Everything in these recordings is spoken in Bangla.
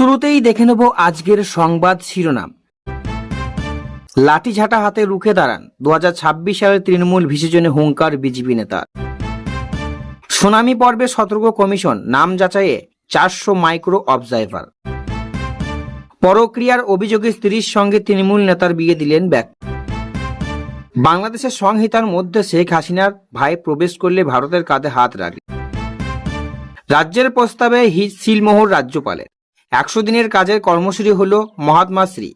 শুরুতেই দেখে নেব আজকের সংবাদ শিরোনাম। লাঠিঝাঁটা হাতে রুখে দাঁড়ান 2026 সালের তৃণমূল বিসর্জনে হুঙ্কার বিজেপি নেতার। সুনামি পর্বে সতর্ক কমিশন, নাম যাচাইয়ে 400 মাইক্রো অবজারভার। পরক্রিয়ার অভিযোগে স্ত্রীর সঙ্গে তৃণমূল নেতার বিয়ে দিলেন ব্যক্তি। বাংলাদেশের সংহিতার মধ্যে শেখ হাসিনার ভাই প্রবেশ করলে ভারতের কাঁধে হাত রাখলেন। রাজ্যের প্রস্তাবে সিলমোহর রাজ্যপালের। 100 দিনের কাজের কর্মসূচি হল মহাত্মাশ্রী।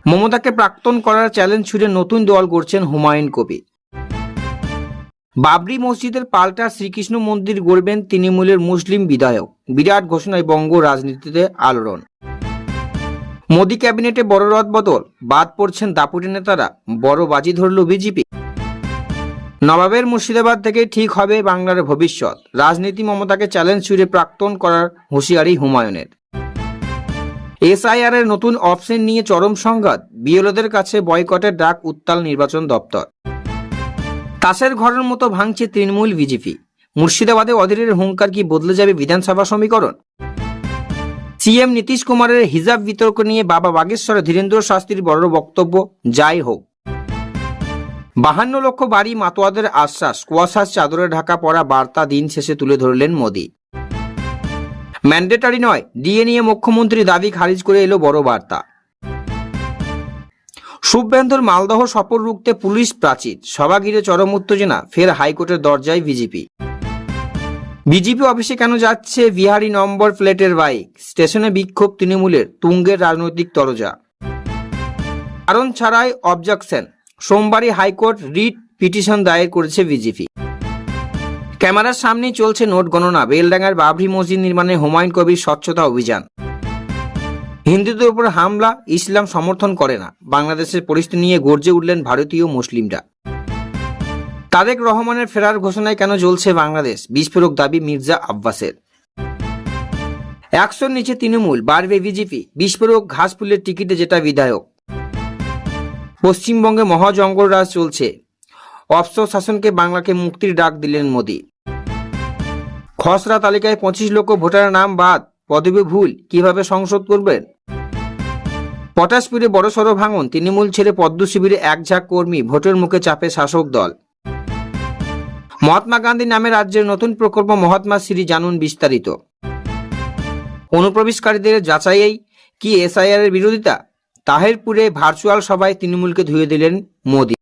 মমতাকে প্রাক্তন করার চ্যালেঞ্জ ছুড়ে নতুন দল গড়ছেন হুমায়ুন কবির। বাবরি মসজিদের পাল্টা শ্রীকৃষ্ণ মন্দির গড়বেন তৃণমূলের মুসলিম বিধায়ক। বিরাট ঘোষণায় বঙ্গ রাজনীতিতে আলোড়ন। মোদী ক্যাবিনেটে বড় রদবদল, বাদ পড়ছেন দাপুটে নেতারা, বড় বাজি ধরল বিজেপি। নবাবের মুর্শিদাবাদ থেকে ঠিক হবে বাংলার ভবিষ্যৎ। রাজনীতি মমতাকে চ্যালেঞ্জ ছুড়ে প্রাক্তন করার হুঁশিয়ারি হুমায়ুনের। এসআইআর এর নতুন অপশন নিয়ে চরম সংঘাত, বিএলওদের কাছে বয়কটের ডাক উত্তাল নির্বাচন দপ্তর। তাসের ঘরের মতো ভাঙছে তৃণমূল বিজেপি। মুর্শিদাবাদে অধীরের হুঙ্কার কি বদলে যাবে বিধানসভা সমীকরণ? সিএম নীতিশ কুমারের হিজাব বিতর্ক নিয়ে বাবা বাগেশ্বরে ধীরেন্দ্র শাস্ত্রীর বড় বক্তব্য। যাই হোক, 52 লক্ষ বাড়ি মাতোয়াদের আশ্বাস, কুয়াশার চাদরে ঢাকা পড়া বার্তা দিন শেষে তুলে ধরলেন মোদী। ম্যান্ডেটারি নয়, ডিএ নিয়ে মুখ্যমন্ত্রী দাবি খারিজ করে এলো বড় বার্তা। শুভেন্দুর মালদহ সফর রুখতে পুলিশ প্রাচীর, সভা ঘিরে চরম উত্তেজনা, ফের হাইকোর্টের দরজায় বিজেপি। বিজেপি অফিসে কেন যাচ্ছে বিহারি নম্বর প্লেটের বাইক? স্টেশনে বিক্ষোভ তৃণমূলের, তুঙ্গের রাজনৈতিক তরজা। কারণ ছাড়াই অবজেকশন, সোমবারই হাইকোর্ট রিট পিটিশন দায়ের করেছে বিজেপি। ক্যামেরার সামনেই চলছে নোট গণনা। বেলডাঙ্গার বাবরি মসজিদ নির্মাণে হুমায়ুন কবির স্বচ্ছতা অভিযান। হিন্দুদের উপর হামলা ইসলাম সমর্থন করে না, বাংলাদেশের পরিস্থিতি নিয়ে গর্জে উঠলেন ভারতীয় মুসলিমরা। তারেক রহমানের ফেরার ঘোষণায় কেন জ্বলছে বাংলাদেশ? বিস্ফোরক দাবি মির্জা আব্বাসের। 100 নিচে তৃণমূল, বাড়বে বিজেপি। বিস্ফোরক ঘাসফুলের টিকিটে যেটা বিধায়ক। পশ্চিমবঙ্গে মহাজঙ্গল রাজ চলছে, অফশোর শাসনকে বাংলাকে মুক্তির ডাক দিলেন মোদী। খসড়া তালিকায় 25 লক্ষ ভোটারের নাম বাদ, পদবি ভুল, কিভাবে সংশোধন করবেন? পটাশপুরে বড়সড় ভাঙন, তৃণমূল ছেড়ে পদ্ম শিবিরে এক ঝাঁক কর্মী, ভোটের মুখে চাপে শাসক দল। মহাত্মা গান্ধী নামে রাজ্যের নতুন প্রকল্প মহাত্মাশ্রী, জানুন বিস্তারিত। অনুপ্রবেশকারীদের যাচাইয়েই কি এসআইআর এর বিরোধিতা? তাহেরপুরে ভার্চুয়াল সভায় তৃণমূলকে ধুয়ে দিলেন মোদী।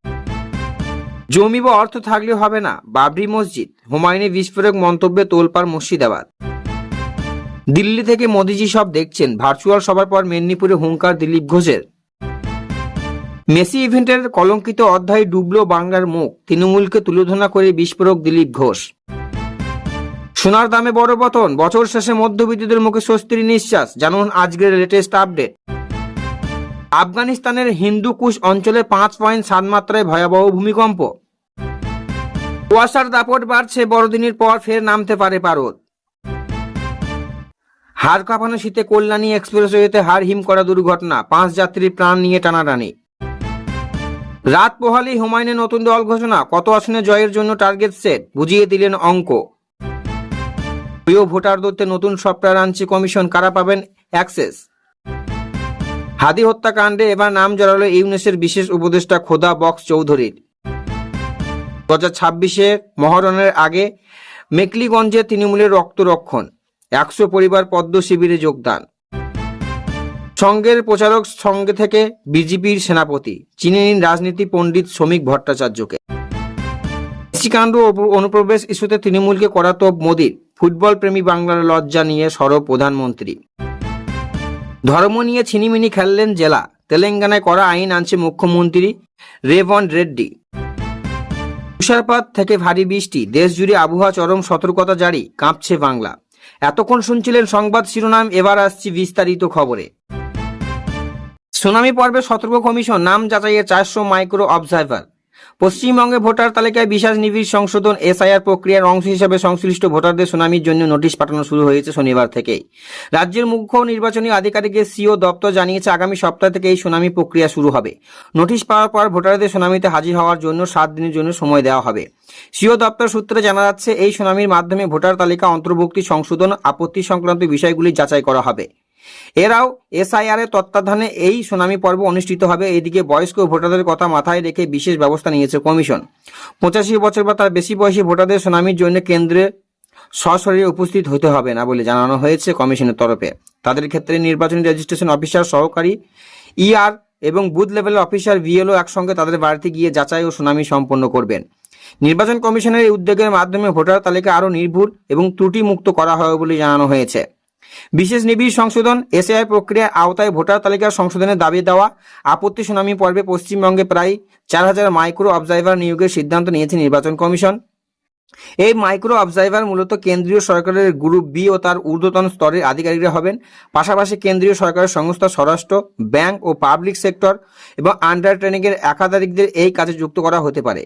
জমি বা অর্থ থাকলে হবে না, বাবরি মসজিদ। হুমায়ুনের বিস্ফোরক মন্তব্যে তোলপাড় মুর্শিদাবাদ। দিল্লি থেকে মোদীজি সব দেখছেন, ভার্চুয়াল সভার পর মেদিনীপুরে হুঙ্কার দিলীপ ঘোষের। মেসি ইভেন্টের কলঙ্কিত অধ্যায় ডুবল বাংলার মুখ, তৃণমূলকে তুলোধনা করে বিস্ফোরক দিলীপ ঘোষ। সোনার দামে বড় পতন, বছর শেষে মধ্যবিত্তদের মুখে স্বস্তির নিঃশ্বাস, জানুন আজকের লেটেস্ট আপডেট। আফগানিস্তানের হিন্দু কুশ অঞ্চলে 5.7 মাত্রায় ভয়াবহ ভূমিকম্প। কুয়াশার দাপট বাড়ছে, বড়দিনের পর ফের নামতে পারে পারদ। হাড় কাঁপানো শীতে কল্যাণী এক্সপ্রেসওয়েতে হাড় হিম করা দুর্ঘটনা, 5 যাত্রীর প্রাণ নিয়ে টানাটানি। রাত পোহালেই হুমায়ুনের নতুন দল ঘোষণা, কত আসনে জয়ের জন্য টার্গেট সেট, বুঝিয়ে দিলেন অঙ্ক। প্রিয় ভোটার দত্তে নতুন সফটওয়্যার আনছে কমিশন, কারা পাবেন অ্যাক্সেস? হাদি হত্যাকাণ্ডে এবার নাম জড়ালো ইউনেসের বিশেষ উপদেষ্টা খোদা বক্স চৌধুরীর। 2026 মহরণের আগে মেকলিগঞ্জে তৃণমূলের রক্তরক্ষণ, 100 পরিবার পদ্ম শিবিরে যোগদান। সংঘের প্রচারক সঙ্গে থেকে বিজেপির সেনাপতি, চিনে নিন রাজনীতি পণ্ডিত শ্রমিক ভট্টাচার্যকে। কৃষিকাণ্ড ও অনুপ্রবেশ ইস্যুতে তৃণমূলকে করা তোপ মোদীর, ফুটবল প্রেমী বাংলার লজ্জা নিয়ে সরব প্রধানমন্ত্রী। ধর্ম নিয়ে ছিনিমিনি খেললেন জেলা, তেলেঙ্গানায় করা আইন আনছে মুখ্যমন্ত্রী রেবন্ত রেড্ডি। তুষারপাত থেকে ভারী বৃষ্টি, দেশ জুড়ে আবহাওয়া চরম সতর্কতা জারি, কাঁপছে বাংলা। এতক্ষণ শুনছিলেন সংবাদ শিরোনাম, এবার আসছি বিস্তারিত খবরে। সুনামি পর্বে সতর্ক কমিশন, নাম যাচাইয়ের 400 মাইক্রো অবজারভার। পশ্চিমবঙ্গে ভোটার তালিকায় বিশেষ নিবিড় সংশোধন এসআইআর প্রক্রিয়ার অংশ হিসেবে সংশ্লিষ্ট ভোটারদের শুনানির জন্য নোটিশ পাঠানো শুরু হয়েছে শনিবার থেকেই। রাজ্যের মুখ্য নির্বাচনী আধিকারিকের সিও দপ্তর জানিয়েছে আগামী সপ্তাহ থেকে এই শুনানি প্রক্রিয়া শুরু হবে। নোটিশ পাওয়ার পর ভোটারদের শুনানিতে হাজির হওয়ার জন্য 7 দিনের জন্য সময় দেওয়া হবে। সিও দপ্তর সূত্রে জানা যাচ্ছে এই শুনানির মাধ্যমে ভোটার তালিকা অন্তর্ভুক্তি সংশোধন আপত্তি সংক্রান্ত বিষয়গুলি যাচাই করা হবে। এরাও এসআইআর এর তত্ত্বাবধানে এই শুনানি পর্ব অনুষ্ঠিত হবে। এদিকে বয়স্ক ভোটারদের কথা মাথায় রেখে বিশেষ ব্যবস্থা নিয়েছে কমিশন। 85 বছর বা তার বেশি বয়সী ভোটারদের শুনানির জন্য কেন্দ্রে সশরীরে উপস্থিত হতে হবে না বলে জানানো হয়েছে কমিশনের তরফে। তাদের ক্ষেত্রে নির্বাচনী রেজিস্ট্রেশন অফিসার, সহকারী ইআর এবং বুথ লেভেলের অফিসার ভিএলও একসঙ্গে তাদের বাড়িতে গিয়ে যাচাই ও শুনানি সম্পন্ন করবেন। নির্বাচন কমিশনের এই উদ্যোগের মাধ্যমে ভোটার তালিকা আরও নির্ভুল এবং ত্রুটি মুক্ত করা হবে বলে জানানো হয়েছে। বিশেষ নিবিড় সংশোধন এসআইআর প্রক্রিয়ার আওতায় ভোটার তালিকার সংশোধনের দাবি দেওয়া আপত্তি শুনানি পর্বে পশ্চিমবঙ্গে প্রায় 4000 মাইক্রো অবজারভার নিয়োগের সিদ্ধান্ত নিয়েছে নির্বাচন কমিশন। এই মাইক্রো অবজারভার মূলত কেন্দ্রীয় সরকারের গ্রুপ বি ও তার ঊর্ধ্বতন স্তরের আধিকারিকরা হবেন। পাশাপাশি কেন্দ্রীয় সরকারের সংস্থা, স্বরাষ্ট্র, ব্যাংক ও পাবলিক সেক্টর এবং আন্ডার ট্রেনিংয়ের একাধিকদের এই কাজে যুক্ত করা হতে পারে।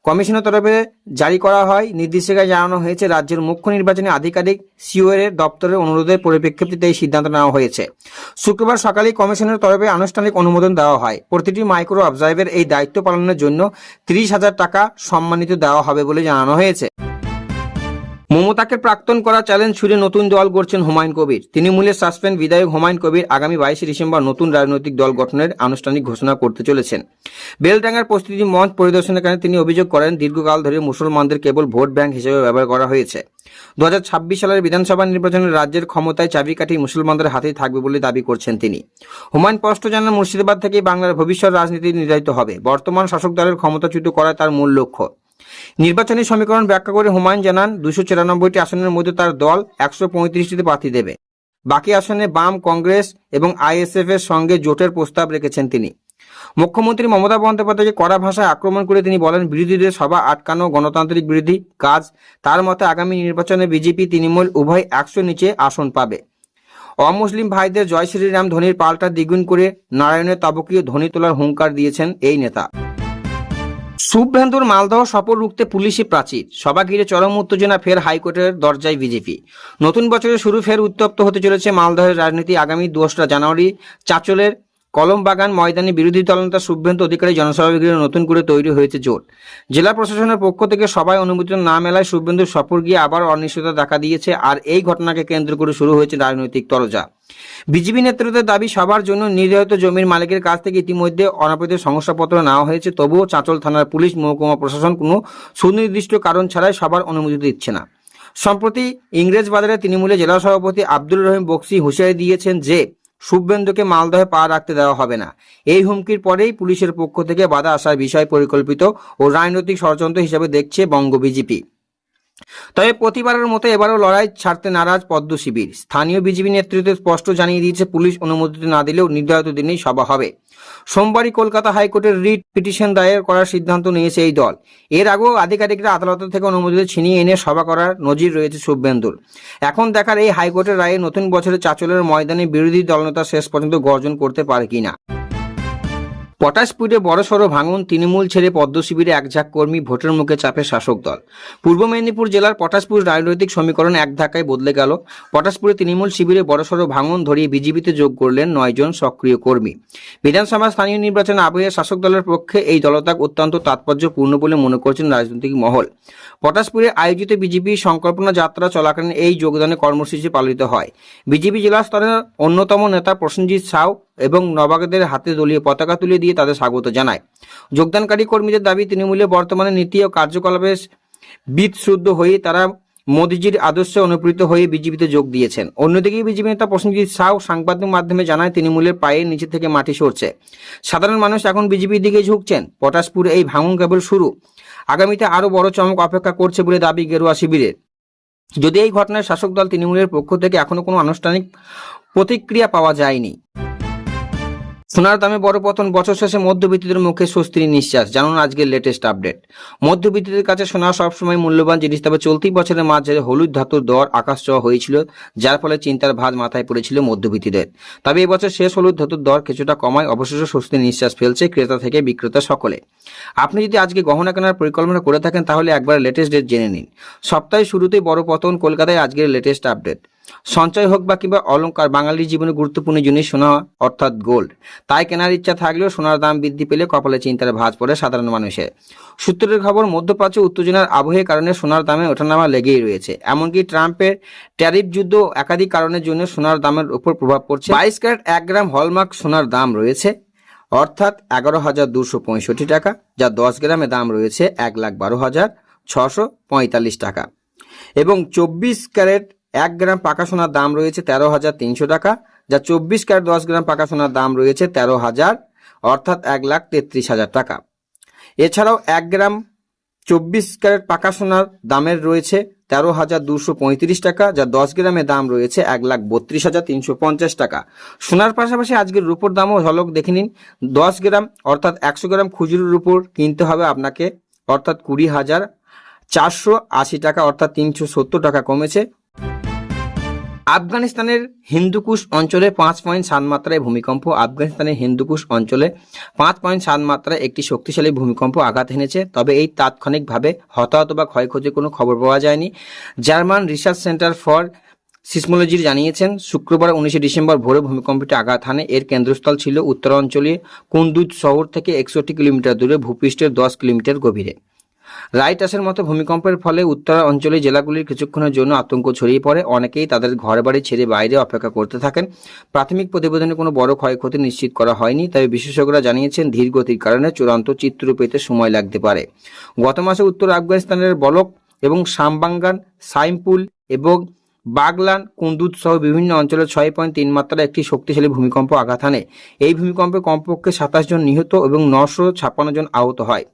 কমিশনের তরফে জারি করা হয় নির্দেশিকায় জানানো হয়েছে রাজ্যের মুখ্য নির্বাচনী আধিকারিক সিও এর দপ্তরের অনুরোধের পরিপ্রেক্ষিতে এই সিদ্ধান্ত নেওয়া হয়েছে। শুক্রবার সকালেই কমিশনের তরফে আনুষ্ঠানিক অনুমোদন দেওয়া হয়। প্রতিটি মাইক্রো অবজারভার এই দায়িত্ব পালনের জন্য 30,000 টাকা সম্মানিত দেওয়া হবে বলে জানানো হয়েছে। মমতাকে প্রাক্তন করা চ্যালেঞ্জ ছুড়ে নতুন দল গড়ছেন হুমায়ুন কবির। তৃণমূলের সাসপেন্ড বিধায়ক হুমায়ুন কবির আগামী 22 ডিসেম্বর নতুন রাজনৈতিক দল গঠনের আনুষ্ঠানিক ঘোষণা করতে চলেছেন। বেলডাঙ্গার প্রস্তুতি মঞ্চ পরিদর্শনের কারণে তিনি অভিযোগ করেন দীর্ঘকাল ধরে মুসলমানদের কেবল ভোট ব্যাংক হিসেবে ব্যবহার করা হয়েছে। 2026 সালের বিধানসভা নির্বাচনে রাজ্যের ক্ষমতায় চাবিকাঠি মুসলমানদের হাতেই থাকবে বলে দাবি করছেন তিনি। হুমায়ুন স্পষ্ট জানান মুর্শিদাবাদ থেকেই বাংলার ভবিষ্যৎ রাজনীতি নির্ধারিত হবে। বর্তমান শাসক দলের ক্ষমতাচ্যুত করা তার মূল লক্ষ্য। নির্বাচনী সমীকরণ ব্যাখ্যা করে হুমায়ুন জানান 294টি আসনের মধ্যে তার দল 135টিতে প্রার্থী দেবে। বাকি আসনে বাম, কংগ্রেস এবং আইএসএফ এর সঙ্গে জোটের প্রস্তাব রেখেছেন তিনি। মুখ্যমন্ত্রী মমতা বন্দ্যোপাধ্যায়কে কড়া ভাষায় আক্রমণ করে তিনি বলেন বিরোধীদের সভা আটকানো গণতান্ত্রিক বিরোধী কাজ। তার মতে আগামী নির্বাচনে বিজেপি তৃণমূল উভয় 100 নিচে আসন পাবে। অমুসলিম ভাইদের জয় শ্রীরাম ধ্বনির পাল্টা দ্বিগুণ করে নারায়ণের তাবকীয় ধ্বনি তোলার হুঙ্কার দিয়েছেন এই নেতা। শুভেন্দুর মালদহ সফর রুখতে পুলিশি প্রাচীর, সভা ঘিরে চরম উত্তেজনা, ফের হাইকোর্টের দরজায় বিজেপি। নতুন বছরের শুরু ফের উত্তপ্ত হতে চলেছে মালদহের রাজনীতি। আগামী 2রা জানুয়ারি চাঁচলের কলমবাগান ময়দানে বিরোধী দলনেতা শুভেন্দু অধিকারী জনসভা ঘিরে নতুন করে তৈরি হয়েছে জোট। জেলা প্রশাসনের পক্ষ থেকে সভায় অনুমোদিত না মেলায় শুভেন্দুর সফর গিয়ে আবার অনিশ্চয়তা দেখা দিয়েছে। আর এই ঘটনাকে কেন্দ্র করে শুরু হয়েছে রাজনৈতিক তরজা। বিজেপি নেতৃত্বের দাবি সবার জন্য নির্ধারিত জমির মালিকের কাছ থেকে ইতিমধ্যে অনাপত্তির শংসাপত্র নেওয়া হয়েছে। তবুও চাঁচল থানার পুলিশ, মহকুমা প্রশাসন কোনো সুনির্দিষ্ট কারণ ছাড়াই সবার অনুমতি দিচ্ছে না। সম্প্রতি ইংরেজবাজারে তৃণমূলের জেলা সভাপতি আব্দুল রহিম বক্সি হুঁশিয়ারি দিয়েছেন যে শুভেন্দুকে মালদহে পা রাখতে দেওয়া হবে না। এই হুমকির পরেই পুলিশের পক্ষ থেকে বাধা আসার বিষয় পরিকল্পিত ও রাজনৈতিক ষড়যন্ত্র হিসেবে দেখছে বঙ্গ বিজেপি। তবে প্রতিবারের মতো এবারও লড়াই ছাড়তে নারাজ পদ্ম শিবির। স্থানীয় বিজেপি নেতৃত্ব স্পষ্ট জানিয়ে দিয়েছে পুলিশ অনুমতি না দিলেও নির্ধারিত দিনেই সভা হবে। সোমবারই কলকাতা হাইকোর্টের রিট পিটিশন দায়ের করার সিদ্ধান্ত নিয়েছে এই দল। এর আগেও আধিকারিকরা আদালত থেকে অনুমতি ছিনিয়ে এনে সভা করার নজির রয়েছে শুভেন্দুর। এখন দেখার এই হাইকোর্টের রায়ে নতুন বছরে চাঁচলের ময়দানে বিরোধী দলনেতা শেষ পর্যন্ত গর্জন করতে পারে কিনা। পটাশপুরে বড়সড় ভাঙন, তৃণমূল ছেড়ে পদ্ম শিবিরে একঝাঁক কর্মী, ভোটের মুখে চাপে শাসক দল। পূর্ব মেদিনীপুর জেলার পটাশপুর রাজনৈতিক সমীকরণ এক ধাক্কায় বদলে গেল। পটাশপুরে তৃণমূল শিবিরে বড়সড় ভাঙন ধরিয়ে বিজেপিতে যোগ করলেন 9 জন সক্রিয় কর্মী। বিধানসভা স্থানীয় নির্বাচনে আবহে শাসক দলের পক্ষে এই দলত্যাগ অত্যন্ত তাৎপর্যপূর্ণ বলে মনে করছেন রাজনৈতিক মহল। পটাশপুরে আয়োজিত বিজেপি সংকল্পনা যাত্রা চলাকালীন এই যোগদানের কর্মসূচি পালিত হয়। বিজেপি জেলা স্তরের অন্যতম নেতা প্রসেনজিৎ সাউ এবং নবাগতদের হাতে দলীয় পতাকা তুলে দিয়ে তাদের স্বাগত জানায়। যোগদানকারী কর্মীদের দাবি তৃণমূলের বর্তমানে নীতি ও কার্যকলাপে বিশুদ্ধ হয়ে তারা মোদিজির আদর্শে অনুপ্রেরিত হয়ে বিজেপিতে যোগ দিয়েছেন। অন্যদিকে বিজেপি নেতা প্রসেনজিৎ সাউ সাংবাদিক মাধ্যমে জানায় তৃণমূলের পায়ের নিচে থেকে মাটি সরছে। সাধারণ মানুষ এখন বিজেপির দিকে ঝুঁকছেন। পটাশপুরে এই ভাঙন কেবল শুরু, আগামীতে আরো বড় চমক অপেক্ষা করছে বলে দাবি গেরুয়া শিবিরের। যদি এই ঘটনায় শাসক দল তৃণমূলের পক্ষ থেকে এখনো কোনো আনুষ্ঠানিক প্রতিক্রিয়া পাওয়া যায়নি। সোনার দামে বড় পতন, বছর শেষে মধ্যবিত্তদের মুখে স্বস্তির নিঃশ্বাস। জানুন আজকের লেটেস্ট আপডেট। মধ্যবিত্তদের কাছে সোনা সবসময় মূল্যবান জিনিস, তবে চলতি বছরের মাঝে হলুদ ধাতুর দর আকাশ ছোঁয়া হয়েছিল, যার ফলে চিন্তার ভাঁজ মাথায় পড়েছিল মধ্যবিত্তদের। তবে এবছর শেষ হলুদ ধাতুর দর কিছুটা কমায় অবশেষে স্বস্তির নিঃশ্বাস ফেলছে ক্রেতা থেকে বিক্রেতা সকলে। আপনি যদি আজকে গহনা কেনার পরিকল্পনা করে থাকেন তাহলে একবার লেটেস্ট ডেট জেনে নিন। সপ্তাহের শুরুতেই বড় পতন, কলকাতায় আজকের লেটেস্ট আপডেট। সঞ্চয় হোক বা কিংবা অলংকার, বাঙালির জীবনে গুরুত্বপূর্ণ জিনিস সোনা অর্থাৎ গোল্ড। তাই কেনার ইচ্ছা থাকলেও সোনার দাম বৃদ্ধি পেলে কপালে চিন্তার ভাঁজ পড়ে সাধারণ মানুষের। সূত্রের খবর, মধ্যপ্রাচ্যে উত্তেজনার আবহের কারণে সোনার দামে ওঠানামা লেগেই রয়েছে। এমনকি ট্রাম্পের ট্যারিফ যুদ্ধ একাধিক কারণের জন্য সোনার দামের উপর প্রভাব পড়ছে। 22 ক্যারেট 1 গ্রাম হলমার্ক সোনার দাম রয়েছে অর্থাৎ 11,265 টাকা, যা 10 গ্রামে দাম রয়েছে 1,12,645 টাকা, এবং 24 ক্যারেট 1 গ্রাম পাকা সোনার দাম রয়েছে 13,300 টাকা, যা 24 ক্যারেট 10 গ্রাম পাকা সোনার দাম রয়েছে 13,000 অর্থাৎ 1,33,000 টাকা। এছাড়াও 1 গ্রাম 24 ক্যারেট পাকা সোনার দামের রয়েছে 13,235 টাকা, যা 10 গ্রামের দাম রয়েছে 1,32,350 টাকা। সোনার পাশাপাশি আজকের রূপোর দামও ঝলক দেখে নিন। 10 গ্রাম অর্থাৎ 100 গ্রাম খুচরো রূপোর কিনতে হবে আপনাকে অর্থাৎ 20,480 টাকা অর্থাৎ 370 টাকা কমেছে। আফগানিস্তানের হিন্দুকুশ অঞ্চলে 5.7 মাত্রায় ভূমিকম্প। আফগানিস্তানের হিন্দুকুশ অঞ্চলে 5.7 মাত্রায় একটি শক্তিশালী ভূমিকম্প আঘাত এনেছে, তবে এই তাৎক্ষণিকভাবে হতাহত বা ক্ষয়ক্ষতির কোনো খবর পাওয়া যায়নি। German research centre for seismology জানিয়েছেন শুক্রবার 19 ডিসেম্বর ভোরে ভূমিকম্পটি আঘাত হানে। এর কেন্দ্রস্থল ছিল উত্তরাঞ্চলীয় কুন্দুজ শহর থেকে 61 কিলোমিটার দূরে, ভূপৃষ্ঠের 10 কিলোমিটার গভীরে। রাইটাসের মতো ভূমিকম্পের ফলে উত্তর অঞ্চলের জেলাগুলির কিছুক্ষণের জন্য আতঙ্ক ছড়িয়ে পড়ে। অনেকেই তাদের ঘরবাড়ি ছেড়ে বাইরে অপেক্ষা করতে থাকেন। প্রাথমিক প্রতিবেদনে কোনো বড় ক্ষয়ক্ষতি নিশ্চিত করা হয়নি, তবে বিশেষজ্ঞরা জানিয়েছেন ধীর গতির কারণে চূড়ান্ত চিত্র পেতে সময় লাগতে পারে। গত মাসে উত্তর আফগানিস্তানের বলক এবং শামবাঙ্গান, সাইমপুল এবং বাগলান, কুন্দুজ সহ বিভিন্ন অঞ্চলে 6.3 মাত্রার একটি শক্তিশালী ভূমিকম্প আঘাত হানে। এই ভূমিকম্পে কমপক্ষে 27 জন নিহত এবং 956 জন আহত হয়।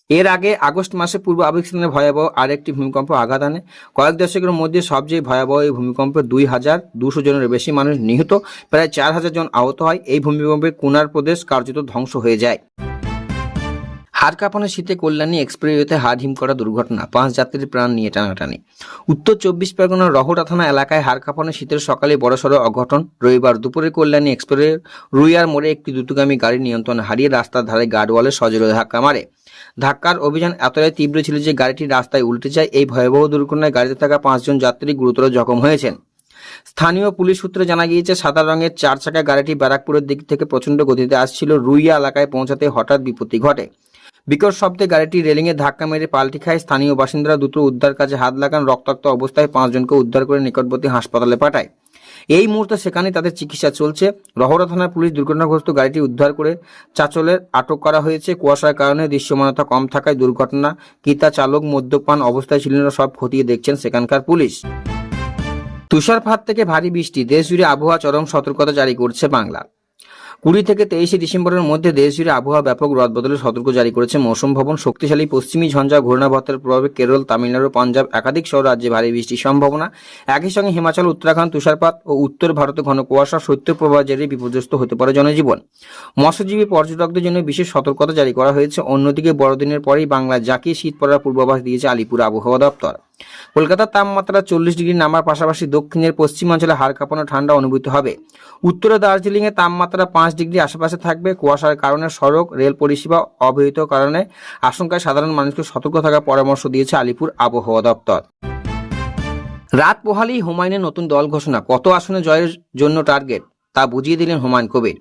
এর আগে আগস্ট মাসে পূর্ব আফগানিস্তানে ভয়াবহ আরেকটি ভূমিকম্প আঘাত আনে। কয়েক দশকের মধ্যে সবচেয়ে ভয়াবহ এই ভূমিকম্পে 2,200 জনের বেশি মানুষ নিহত, প্রায় 4,000 জন আহত হয়। এই ভূমিকম্পে কুনার প্রদেশ কার্যত ধ্বংস হয়ে যায়। হাড় কাঁপানো শীতে কল্যাণী এক্সপ্রেসওয়েতে হিম করা দুর্ঘটনা, 5 যাত্রীর প্রাণ নিয়ে টানাটানি। উত্তর 24 পরগনার রহটা থানা এলাকায় হাড় কাঁপানো শীতের সকালে বড়সড় অঘটন। রবিবার দুপুরে কল্যাণী এক্সপ্রেসওয়ে রুইয়ার মোড়ে একটি দ্রুতগামী গাড়ি নিয়ন্ত্রণ হারিয়ে রাস্তার ধারে গার্ডওয়ালে সজোরে ধাক্কা মারে। ধাক্কার অভিযান এতটাই তীব্র ছিল যে গাড়িটি রাস্তায় উল্টে যায়। এই ভয়াবহ দুর্ঘটনায় গাড়িতে থাকা 5 জন যাত্রী গুরুতর জখম হয়েছেন। স্থানীয় পুলিশ সূত্রে জানা গিয়েছে, সাদা রঙের 4 চাকা গাড়িটি ব্যারাকপুরের দিক থেকে প্রচণ্ড গতিতে আসছিল। রুইয়া এলাকায় পৌঁছাতে হঠাৎ বিপত্তি ঘটে। বিকট শব্দে গাড়িটি রেলিংয়ে ধাক্কা মেরে পাল্টি খায়। স্থানীয় বাসিন্দারা দ্রুত উদ্ধার কাজে হাত লাগান। রক্তাক্ত অবস্থায় 5 জনকে উদ্ধার করে নিকটবর্তী হাসপাতালে পাঠায়। এই মুহূর্তে সেখানে তাদের চিকিৎসা চলছে। রহরা থানার পুলিশ দুর্ঘটনাগ্রস্ত গাড়িটি উদ্ধার করে চাচলের আটক করা হয়েছে। কুয়াশার কারণে দৃশ্যমানতা কম থাকায় দুর্ঘটনা কিতা চালক মদ্যপান অবস্থায় ছিলেন সব খতিয়ে দেখছেন সেখানকার পুলিশ। তুষারপাত থেকে ভারী বৃষ্টি, দেশ জুড়ে আবহাওয়া চরম সতর্কতা জারি করছে বাংলা। 20 থেকে 23 ডিসেম্বরের মধ্যে দেশ জুড়ে আবহাওয়া ব্যাপক রদবদলের সতর্ক জারি করেছে মৌসুম ভবন। শক্তিশালী পশ্চিমী ঝঞ্ঝা ঘূর্ণাবর্তের প্রভাবে কেরল, তামিলনাড়ু, পাঞ্জাব একাধিক শহর রাজ্যে ভারী বৃষ্টির সম্ভাবনা। একই সঙ্গে হিমাচল, উত্তরাখণ্ড তুষারপাত ও উত্তর ভারতে ঘন কুয়াশা, শৈত্যপ্রবাহ জেরে বিপর্যস্ত হতে পারে জনজীবন। মৎস্যজীবী পর্যটকদের জন্য বিশেষ সতর্কতা জারি করা হয়েছে। অন্যদিকে বড়দিনের পরেই বাংলায় জাঁকিয়ে শীত পড়ার পূর্বাভাস দিয়েছে আলিপুর আবহাওয়া দপ্তর। কলকাতার তাপমাত্রা 40 ডিগ্রি নামার পাশাপাশি দক্ষিণের পশ্চিমাঞ্চলে হাড় কাঁপানো ঠান্ডা অনুভূত হবে। উত্তরে দার্জিলিং এ তাপমাত্রা 5 ডিগ্রি আশেপাশে থাকবে। কুয়াশার কারণে সড়ক, রেল পরিষেবা অব্যাহত কারণে আশঙ্কায় সাধারণ মানুষকে সতর্ক থাকার পরামর্শ দিয়েছে আলিপুর আবহাওয়া দপ্তর। রাত পোহালেই হুমায়ুনের নতুন দল ঘোষণা, কত আসনে জয়ের জন্য টার্গেট তা বুঝিয়ে দিলেন হুমায়ুন কবির।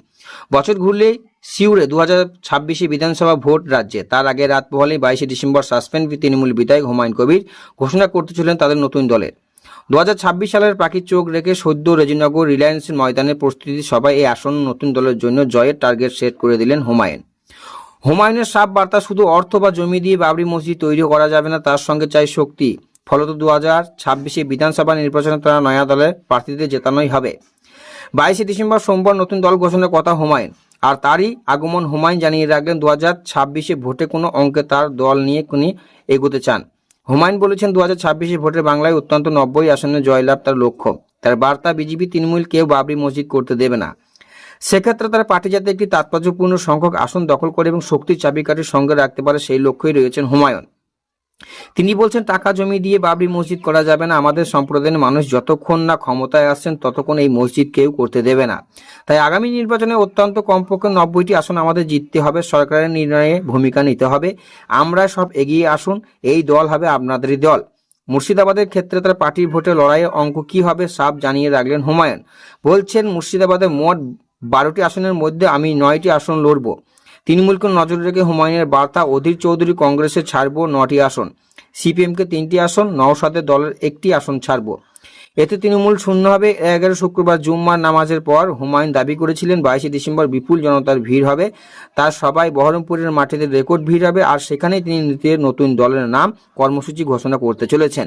বছর ঘুরলেই সিউড়ে 2026 বিধানসভা ভোট রাজ্যে। তার আগে রাত পোহালেই 22 ডিসেম্বর সাসপেন্ড তৃণমূল বিধায়ক হুমায়ুন কবির ঘোষণা করতে ছিলেন তাদের নতুন দলের। 2026 সালের পাখির চোখ রেখে সদ্য রেজিনগর রিলায়েন্স ময়দানের প্রস্তুতি সভায় এই আসন্ন নতুন দলের জন্য জয়ের টার্গেট সেট করে দিলেন হুমায়ুন। হুমায়ুনের সাফ বার্তা, শুধু অর্থ বা জমি দিয়ে বাবরি মসজিদ তৈরি করা যাবে না, তার সঙ্গে চাই শক্তি। ফলত 2026 বিধানসভা নির্বাচনে তারা নয়া দলের প্রার্থীদের জেতানোই হবে। 22 ডিসেম্বর সোমবার নতুন দল ঘোষণার কথা হুমায়ুন, আর তারই আগমন হুমায়ুন জানিয়ে রাখলেন 2026 ভোটে কোনো অঙ্কে তার দল নিয়ে তিনি এগোতে চান। হুমায়ুন বলেছেন, 2026 ভোটে বাংলায় অত্যন্ত 90 আসনে জয়লাভ তার লক্ষ্য। তার বার্তা, বিজেপি তৃণমূল কেউ বাবরি মসজিদ করতে দেবে না। সেক্ষেত্রে তারা পার্টি যাতে একটি তাৎপর্যপূর্ণ সংখ্যক আসন দখল করে এবং শক্তির চাবিকাঠির সঙ্গে রাখতে পারে সেই লক্ষ্যেই রয়েছেন হুমায়ুন। তিনি বলছেন, টাকা জমি দিয়ে বাবরি মসজিদ করা যাবে না। আমাদের সম্প্রদায়ের মানুষ যতক্ষণ না ক্ষমতায় আসছেন ততক্ষণ এই মসজিদ কেউ করতে দেবে না। তাই আগামী নির্বাচনে অত্যন্ত কমপক্ষে 90টি আসন আমাদের জিততে হবে। সরকারের নির্ণয়ে ভূমিকা নিতে হবে। আমরা সব এগিয়ে আসুন, এই দল হবে আপনাদেরই দল। মুর্শিদাবাদের ক্ষেত্রে তার পার্টির ভোটে লড়াইয়ের অঙ্ক কি হবে সাফ জানিয়ে রাখলেন হুমায়ুন। বলছেন, মুর্শিদাবাদে মোট 12টি আসনের মধ্যে আমি 9টি আসন লড়ব। তৃণমূলকে নজরে রেখে হুমায়ুনের বার্তা, অধীর চৌধুরী কংগ্রেসে ছাড়ব 9টি আসন, সিপিএমকে 3টি আসন, নওশাদের দলের 1টি আসন ছাড়ব। এতে তৃণমূল শূন্য হবে। 11 শুক্রবার জুম্মার নামাজের পর হুমায়ুন দাবি করেছিলেন 22 ডিসেম্বর বিপুল জনতার ভিড় হবে। তার সবাই বহরমপুরের মাটিতে রেকর্ড ভিড় হবে, আর সেখানেই তিনি নিজের নতুন দলের নাম কর্মসূচি ঘোষণা করতে চলেছেন।